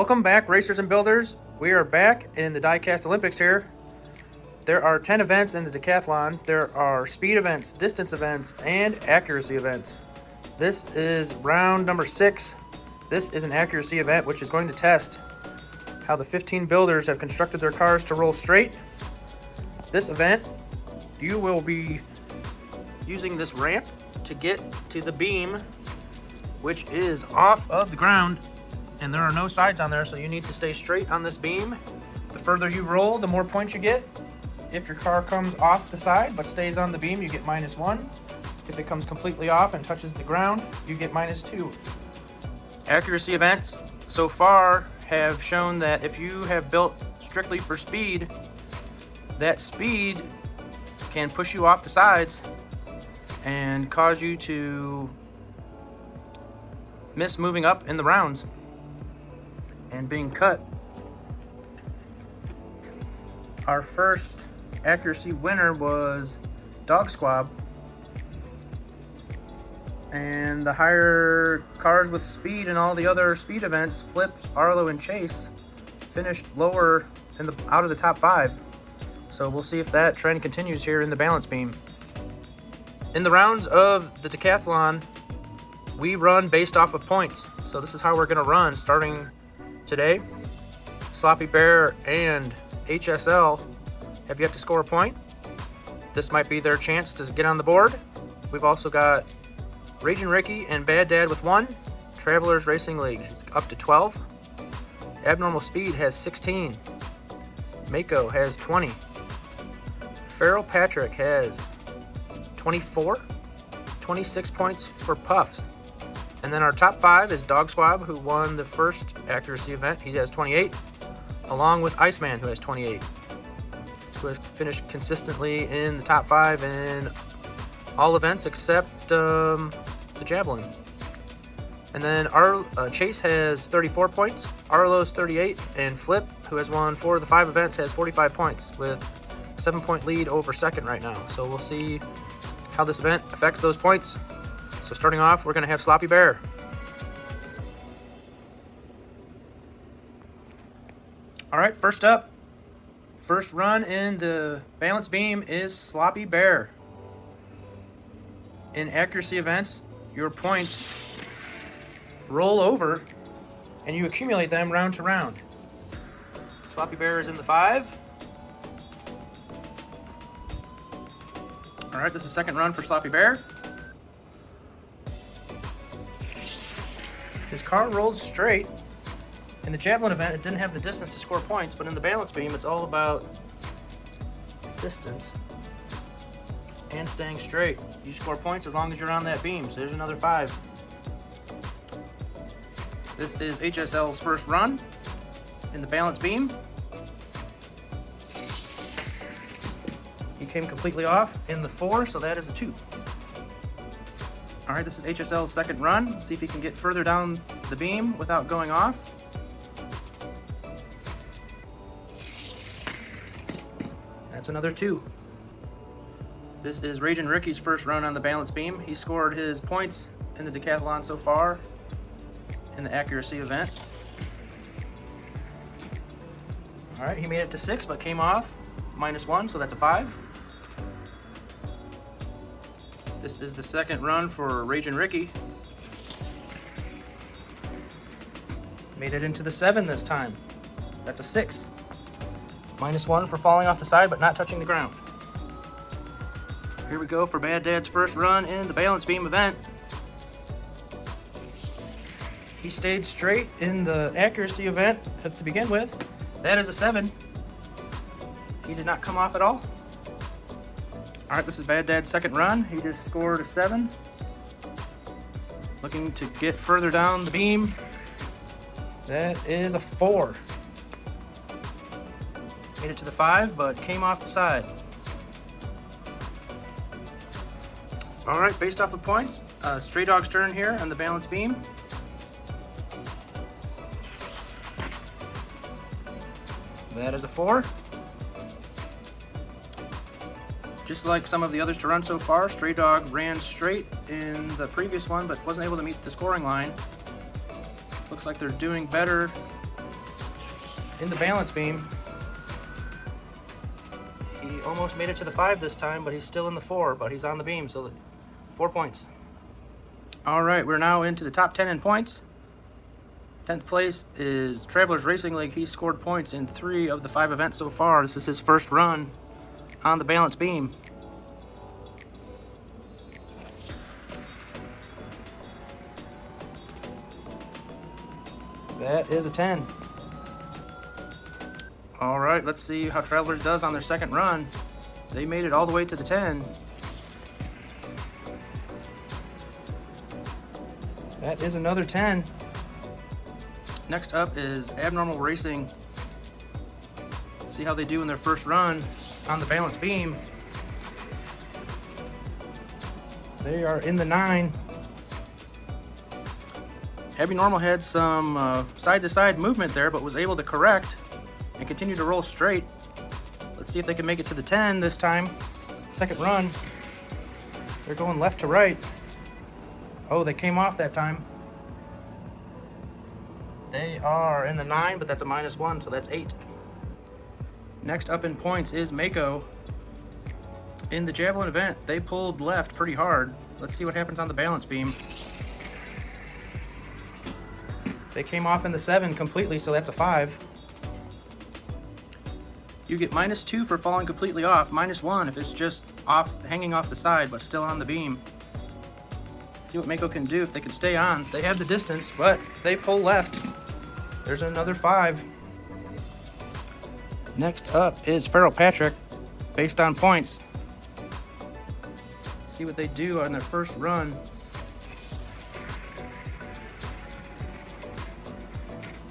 Welcome back, racers and builders. We are back in the diecast Olympics here. There are 10 events in the decathlon. There are speed events, distance events, and accuracy events. This is round number 6. This is an accuracy event which is going to test how the 15 builders have constructed their cars to roll straight. This event, you will be using this ramp to get to the beam, which is off of the ground, and there are no sides on there, so you need to stay straight on this beam. The further you roll, the more points you get. If your car comes off the side but stays on the beam, you get -1. If it comes completely off and touches the ground, you get -2. Accuracy events so far have shown that if you have built strictly for speed, that speed can push you off the sides and cause you to miss moving up in the rounds and being cut. Our first accuracy winner was Dog Squab, and the higher cars with speed and all the other speed events, Flip, Arlo, and Chase, finished lower out of the top 5. So we'll see if that trend continues here in the balance beam. In the rounds of the decathlon, we run based off of points. So this is how we're going to run starting today. Sloppy Bear and HSL have yet to score a point. This might be their chance to get on the board. We've also got Raging Ricky and Bad Dad with 1. Travelers Racing League is up to 12. Abnormal Speed has 16. Mako has 20. Feral Patrick has 24. 26 points for Puffs. And then our top 5 is Dog Squab, who won the first accuracy event. He has 28, along with Iceman, who has 28, who has finished consistently in the top 5 in all events except the javelin. And then Chase has 34 points, Arlo's 38, and Flip, who has won 4 of the 5 events, has 45 points with a 7-point lead over second right now. So we'll see how this event affects those points. So starting off, we're going to have Sloppy Bear. All right, first up, first run in the balance beam is Sloppy Bear. In accuracy events, your points roll over and you accumulate them round to round. Sloppy Bear is in the 5. All right, this is second run for Sloppy Bear. His car rolled straight. In the javelin event, it didn't have the distance to score points, but in the balance beam, it's all about distance and staying straight. You score points as long as you're on that beam, so there's another 5. This is HSL's first run in the balance beam. He came completely off in the 4, so that is a 2. All right, this is HSL's second run. Let's see if he can get further down the beam without going off. That's another 2. This is Raging Ricky's first run on the balance beam. He scored his points in the decathlon so far in the accuracy event. All right, he made it to 6, but came off -1, so that's a 5. This is the second run for Raging Ricky. Made it into the 7 this time. That's a 6. -1 for falling off the side but not touching the ground. Here we go for Bad Dad's first run in the balance beam event. He stayed straight in the accuracy event to begin with. That is a 7. He did not come off at all. All right, this is Bad Dad's second run. He just scored a 7. Looking to get further down the beam. That is a 4. Made it to the 5, but came off the side. All right, based off of points, Stray Dog's turn here on the balance beam. That is a 4. Just like some of the others to run so far, Stray Dog ran straight in the previous one, but wasn't able to meet the scoring line. Looks like they're doing better in the balance beam. He almost made it to the 5 this time, but he's still in the 4, but he's on the beam, so 4 points. All right, we're now into the top 10 in points. 10th place is Travelers Racing League. He scored points in 3 of the 5 events so far. This is his first run on the balance beam. That is a 10. All right, let's see how Travelers does on their second run. They made it all the way to the 10. That is another 10. Next up is Abnormal Racing. Let's see how they do in their first run on the balance beam. They are in the 9. Abnormal had some side-to-side movement there, but was able to correct and continue to roll straight. Let's see if they can make it to the 10 this time. Second run. They're going left to right. Oh, they came off that time. They are in the 9, but that's a -1, so that's 8. Next up in points is Mako. In the javelin event, they pulled left pretty hard. Let's see what happens on the balance beam. They came off in the 7 completely, so that's a 5. You get -2 for falling completely off, -1 if it's just off, hanging off the side, but still on the beam. See what Mako can do if they can stay on. They have the distance, but they pull left. There's another 5. Next up is Farrell Patrick, based on points. See what they do on their first run.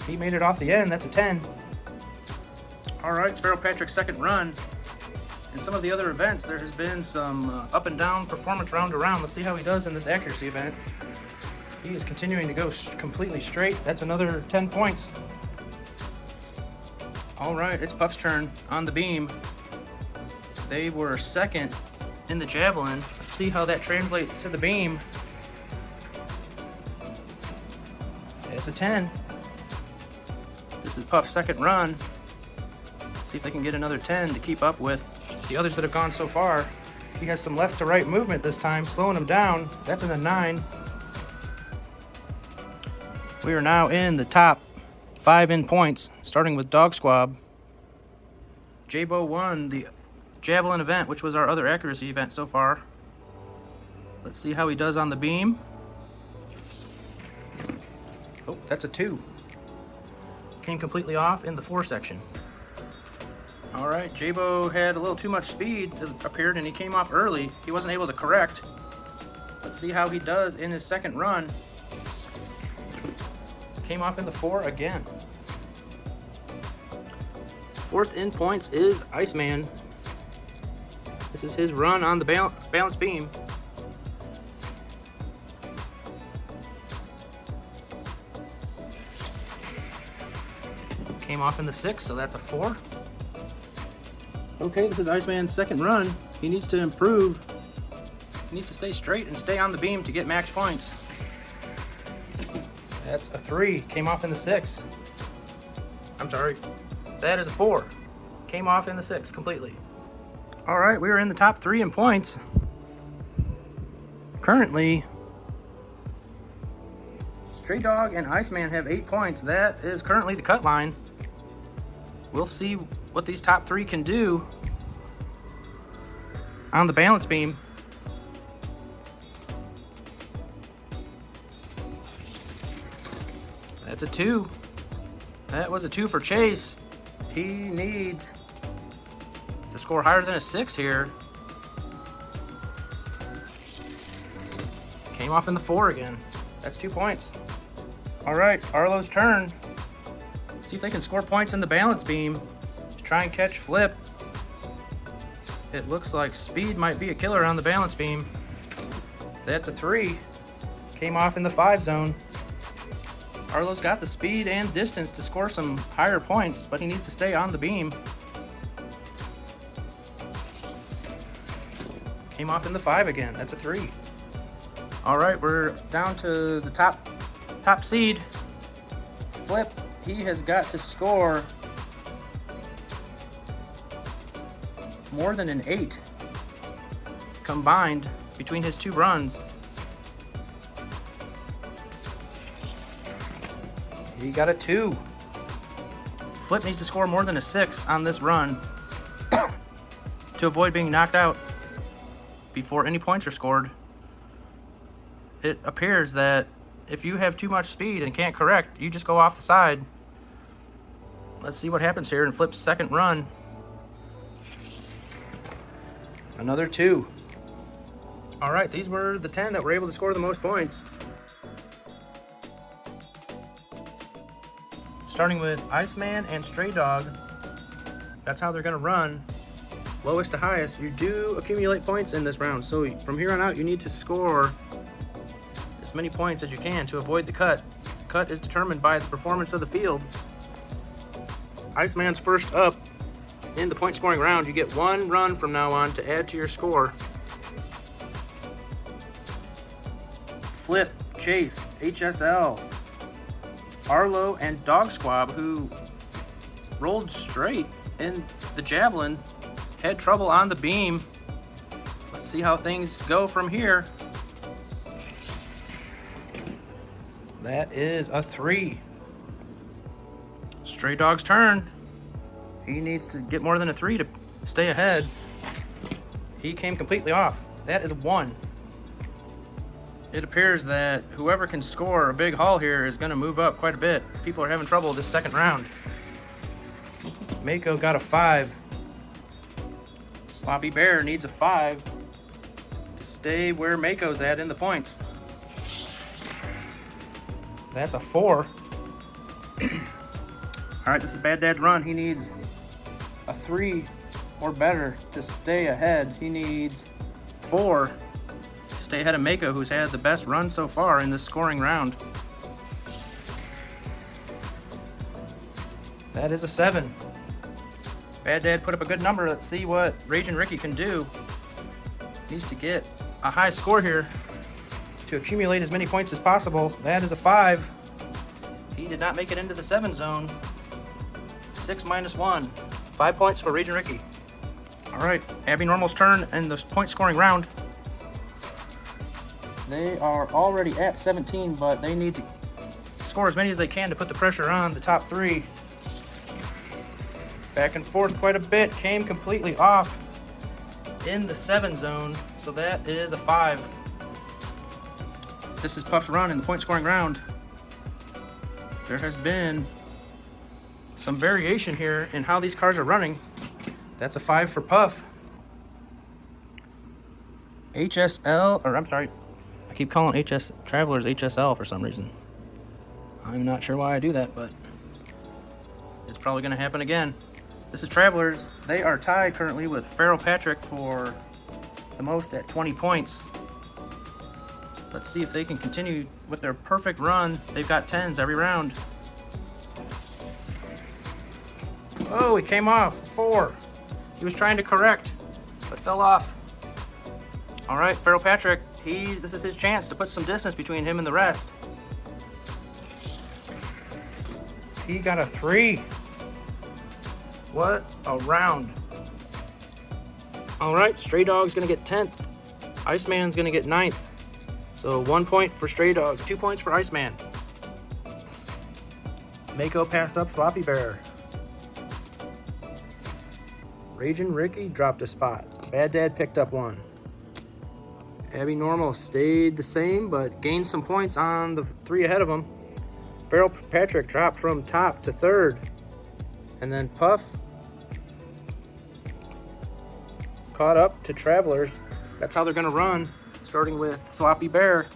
He made it off the end, that's a 10. All right, Farrell Patrick's second run. In some of the other events, there has been some up and down performance round to round. Let's see how he does in this accuracy event. He is continuing to go completely straight. That's another 10 points. All right, it's Puff's turn on the beam. They were second in the javelin. Let's see how that translates to the beam. It's a 10. This is Puff's second run. See if they can get another 10 to keep up with the others that have gone so far. He has some left to right movement this time, slowing him down. That's in a 9. We are now in the top 5 in points, starting with Dog Squab. J-Bo won the javelin event, which was our other accuracy event so far. Let's see how he does on the beam. Oh, that's a 2. Came completely off in the 4 section. All right, J-Bo had a little too much speed that appeared, and he came off early. He wasn't able to correct. Let's see how he does in his second run. Came off in the 4 again. 4th in points is Iceman. This is his run on the balance beam. Came off in the 6, so that's a 4. Okay, this is Iceman's second run. He needs to improve. He needs to stay straight and stay on the beam to get max points. That's a 3. Came off in the 6. I'm sorry. That is a 4. Came off in the 6 completely. All right, we are in the top 3 in points. Currently, Stray Dog and Iceman have 8 points. That is currently the cut line. We'll see what these top 3 can do on the balance beam. That's a 2. That was a 2 for Chase. He needs to score higher than a 6 here. Came off in the 4 again. That's 2 points. All right, Arlo's turn. See if they can score points in the balance beam to try and catch Flip. It looks like speed might be a killer on the balance beam. That's a 3. Came off in the 5 zone. Arlo's got the speed and distance to score some higher points, but he needs to stay on the beam. Came off in the 5 again. That's a 3. All right, we're down to the top seed. Flip, he has got to score more than an 8 combined between his 2 runs. He got a 2. Flip needs to score more than a 6 on this run to avoid being knocked out before any points are scored. It appears that if you have too much speed and can't correct, you just go off the side. Let's see what happens here in Flip's second run. Another 2. All right, these were the 10 that were able to score the most points. Starting with Iceman and Stray Dog. That's how they're gonna run, lowest to highest. You do accumulate points in this round, so from here on out you need to score as many points as you can to avoid the cut. Cut is determined by the performance of the field. Iceman's first up in the point scoring round. You get 1 run from now on to add to your score. Flip, Chase, HSL, Arlo, and Dog Squab, who rolled straight in the javelin, had trouble on the beam. Let's see how things go from here. That is a 3. Stray Dog's turn. He needs to get more than a 3 to stay ahead. He came completely off. That is a 1. It appears that whoever can score a big haul here is going to move up quite a bit. People are having trouble this second round. Mako got a 5. Sloppy Bear needs a 5 to stay where Mako's at in the points. That's a 4. All right, this is Bad Dad's run. He needs a 3 or better to stay ahead. He needs 4 to stay ahead of Mako, who's had the best run so far in this scoring round. That is a 7. Bad Dad put up a good number. Let's see what Raging Ricky can do. Needs to get a high score here to accumulate as many points as possible. That is a 5. He did not make it into the 7 zone. 6 minus 1. 5 points for Raging Ricky. All right, Abby Normal's turn in the point scoring round. They are already at 17, but they need to score as many as they can to put the pressure on the top 3. Back and forth quite a bit, came completely off in the 7 zone, so that is a 5. This is Puff's run in the point scoring round. There has been some variation here in how these cars are running. That's a 5 for Puff. HSL, or I'm sorry, I keep calling HS Travelers HSL for some reason. I'm not sure why I do that, but it's probably going to happen again. This is Travelers. They are tied currently with Farrell Patrick for the most at 20 points. Let's see if they can continue with their perfect run. They've got 10s every round. Oh, he came off. 4. He was trying to correct, but fell off. All right, Farrell Patrick, this is his chance to put some distance between him and the rest. He got a 3. What a round. All right, Stray Dog's gonna get 10th. Iceman's gonna get 9th. So 1 point for Stray Dog, 2 points for Iceman. Mako passed up Sloppy Bear. Raging Ricky dropped a spot. Bad Dad picked up 1. Abby Normal stayed the same, but gained some points on the 3 ahead of him. Farrell Patrick dropped from top to 3rd. And then Puff caught up to Travelers. That's how they're gonna run, starting with Sloppy Bear.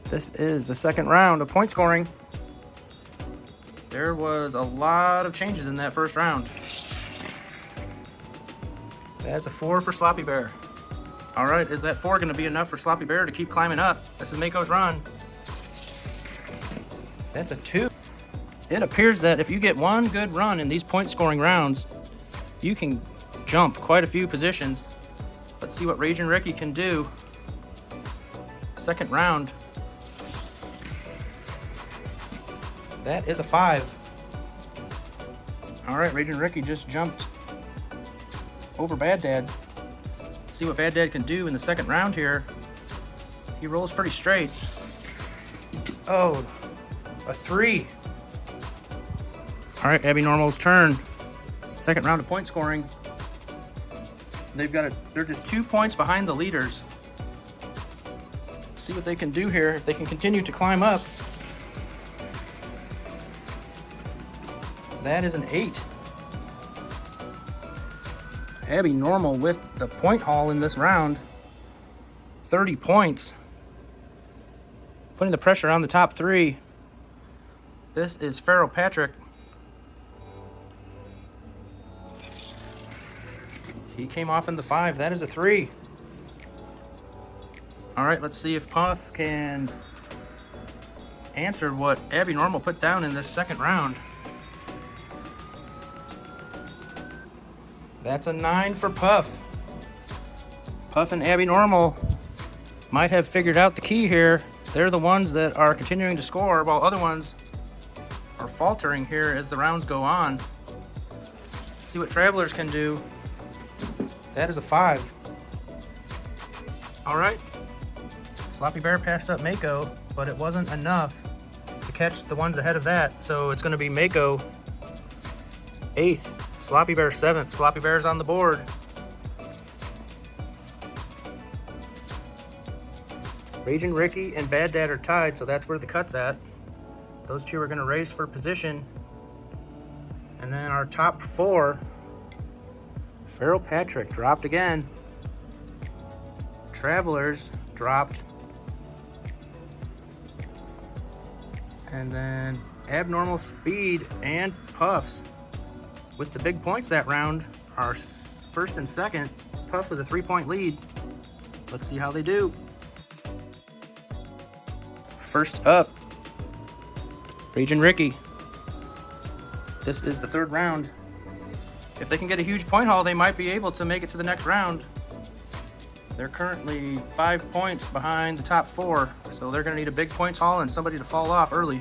This is the second round of point scoring. There was a lot of changes in that first round. That's a 4 for Sloppy Bear. All right, is that 4 gonna be enough for Sloppy Bear to keep climbing up? This is Mako's run. That's a 2. It appears that if you get one good run in these point scoring rounds, you can jump quite a few positions. Let's see what Raging Ricky can do. Second round. That is a 5. All right, Raging Ricky just jumped over Bad Dad. Let's see what Bad Dad can do in the second round here. He rolls pretty straight. Oh, a 3. All right, Abby Normal's turn. Second round of point scoring. They're just 2 points behind the leaders. See what they can do here, if they can continue to climb up. That is an 8. Abby Normal with the point haul in this round. 30 points. Putting the pressure on the top 3. This is Farrell Patrick. He came off in the 5. That is a 3. All right, let's see if Puff can answer what Abby Normal put down in this second round. That's a 9 for Puff. Puff and Abby Normal might have figured out the key here. They're the ones that are continuing to score, while other ones are faltering here as the rounds go on. Let's see what Travelers can do. That is a 5. All right. Sloppy Bear passed up Mako, but it wasn't enough to catch the ones ahead of that. So it's going to be Mako 8th, Sloppy Bear 7th. Sloppy Bear's on the board. Raging Ricky and Bad Dad are tied, so that's where the cut's at. Those two are going to race for position. And then our top 4, Farrell Patrick dropped again. Travelers dropped. And then Abnormal Speed and Puffs with the big points that round are first and second. Puff with a 3-point lead. Let's see how they do. First up, Raging Ricky. This is the third round. If they can get a huge point haul, they might be able to make it to the next round. They're currently 5 points behind the top 4, so they're going to need a big points haul and somebody to fall off early.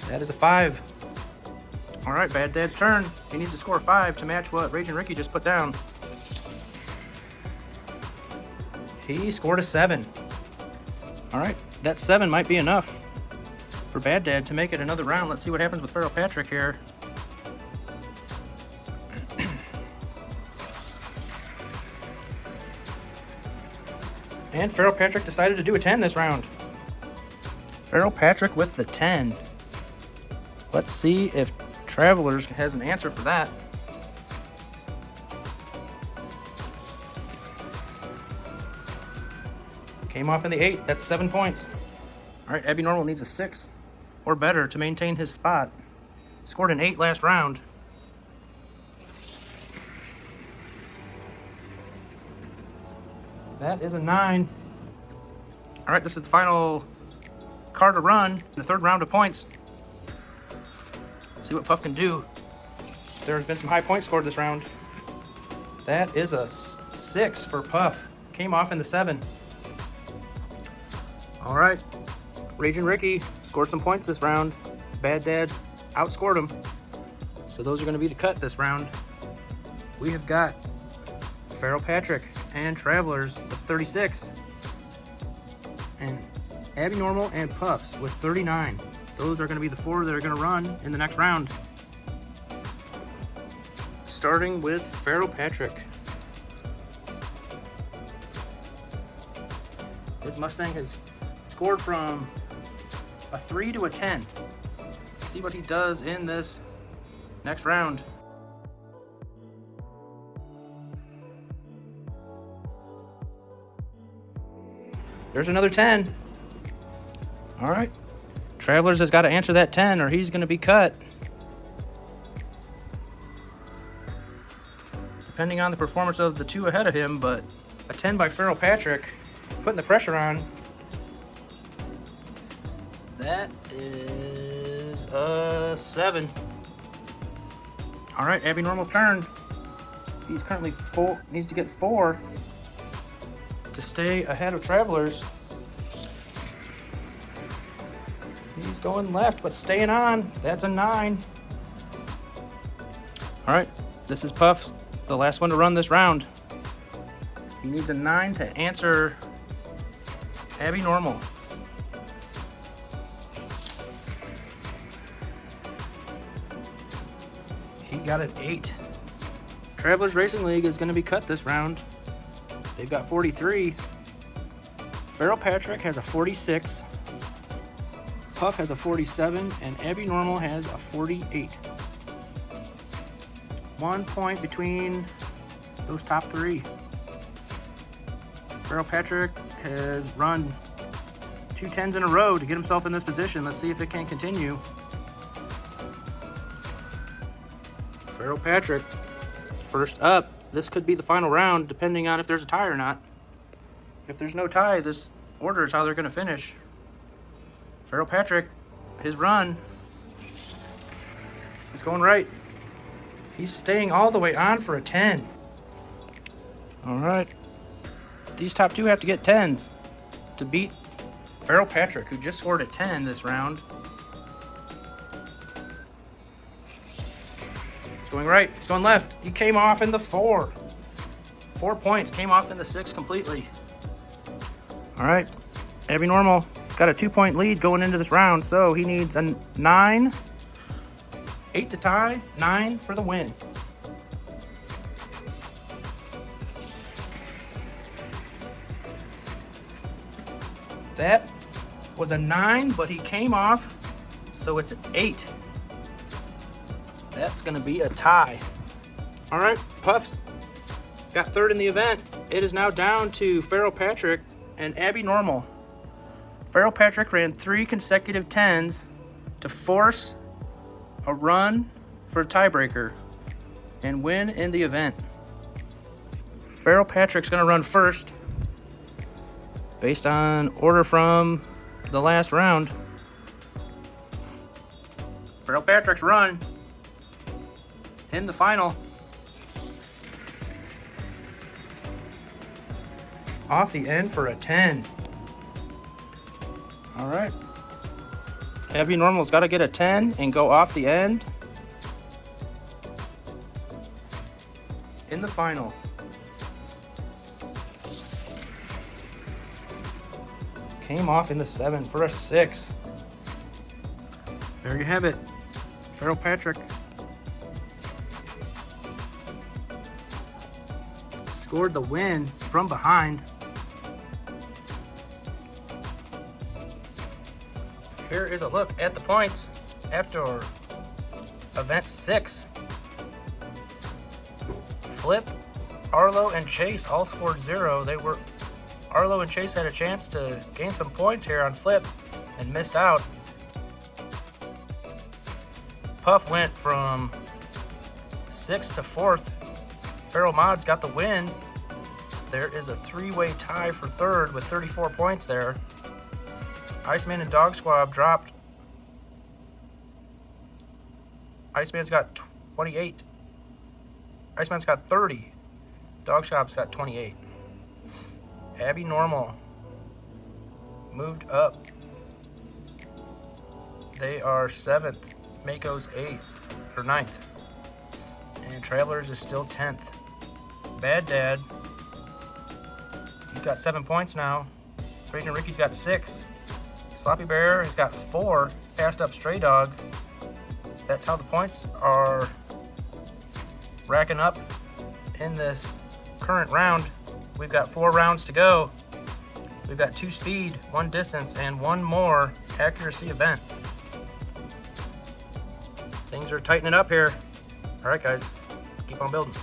That is a 5. All right, Bad Dad's turn. He needs to score 5 to match what Raging Ricky just put down. He scored a 7. All right, that 7 might be enough for Bad Dad to make it another round. Let's see what happens with Farrell Patrick here. And Farrell Patrick decided to do a 10 this round. Farrell Patrick with the 10. Let's see if Travelers has an answer for that. Came off in the 8. That's 7 points. All right, Abby Normal needs a 6 or better to maintain his spot. Scored an 8 last round. That is a 9. All right, this is the final car to run in the third round of points. Let's see what Puff can do. There's been some high points scored this round. That is a 6 for Puff. Came off in the 7. All right, Raging Ricky scored some points this round. Bad Dads outscored him. So those are going to be the cut this round. We have got Farrell Patrick and Travelers with 36. And Abby Normal and Puffs with 39. Those are going to be the 4 that are going to run in the next round. Starting with Farrell Patrick. His Mustang has scored from a 3 to a 10. Let's see what he does in this next round. There's another 10. All right. Travelers has got to answer that 10 or he's going to be cut. Depending on the performance of the 2 ahead of him, but a 10 by Farrell Patrick, putting the pressure on. That is a 7. All right, Abby Normal's turn. He's currently needs to get 4 to stay ahead of Travelers. He's going left, but staying on. That's a 9. All right, this is Puff, the last one to run this round. He needs a 9 to answer Abby Normal. He got an 8. Travelers Racing League is going to be cut this round. They've got 43. Farrell Patrick has a 46. Puff has a 47, and Abby Normal has a 48. 1 point between those top 3. Farrell Patrick has run 2 10s in a row to get himself in this position. Let's see if it can continue. Farrell Patrick, first up. This could be the final round, depending on if there's a tie or not. If there's no tie, this order is how they're going to finish. Farrell Patrick, his run is going right. He's staying all the way on for a 10. All right. These top 2 have to get 10s to beat Farrell Patrick, who just scored a 10 this round. He's going right. He's going left. He came off in the 4. 4 points. Came off in the 6 completely. All right. Abby Normal. He's got a 2-point lead going into this round, so he needs a 9. 8 to tie, 9 for the win. That was a 9, but he came off, so it's an 8. That's going to be a tie. All right, Puffs got 3rd in the event. It is now down to Farrell Patrick and Abby Normal. Farrell Patrick ran 3 consecutive 10s to force a run for a tiebreaker and win in the event. Farrell Patrick's going to run first based on order from the last round. Farrell Patrick's run in the final. Off the end for a 10. All right. Abby Normal's got to get a 10 and go off the end in the final. Came off in the 7 for a 6. There you have it. Farrell Patrick scored the win from behind. Here is a look at the points after event 6. Flip, Arlo, and Chase all scored 0. Arlo and Chase had a chance to gain some points here on Flip and missed out. Puff went from 6th to 4th. Farrell Mods got the win. There is a 3-way tie for 3rd with 34 points there. Iceman and Dog Squab dropped. Iceman's got 28. Iceman's got 30. Dog Squab's got 28. Abby Normal moved up. They are 7th. Mako's 8th or 9th. And Travelers is still 10th. Bad Dad, he's got 7 points now. Raging Ricky's got 6. Sloppy Bear has got 4. Passed up Stray Dog. That's how the points are racking up in this current round. We've got 4 rounds to go. We've got 2 speed, 1 distance, and 1 more accuracy event. Things are tightening up here. All right, guys, keep on building.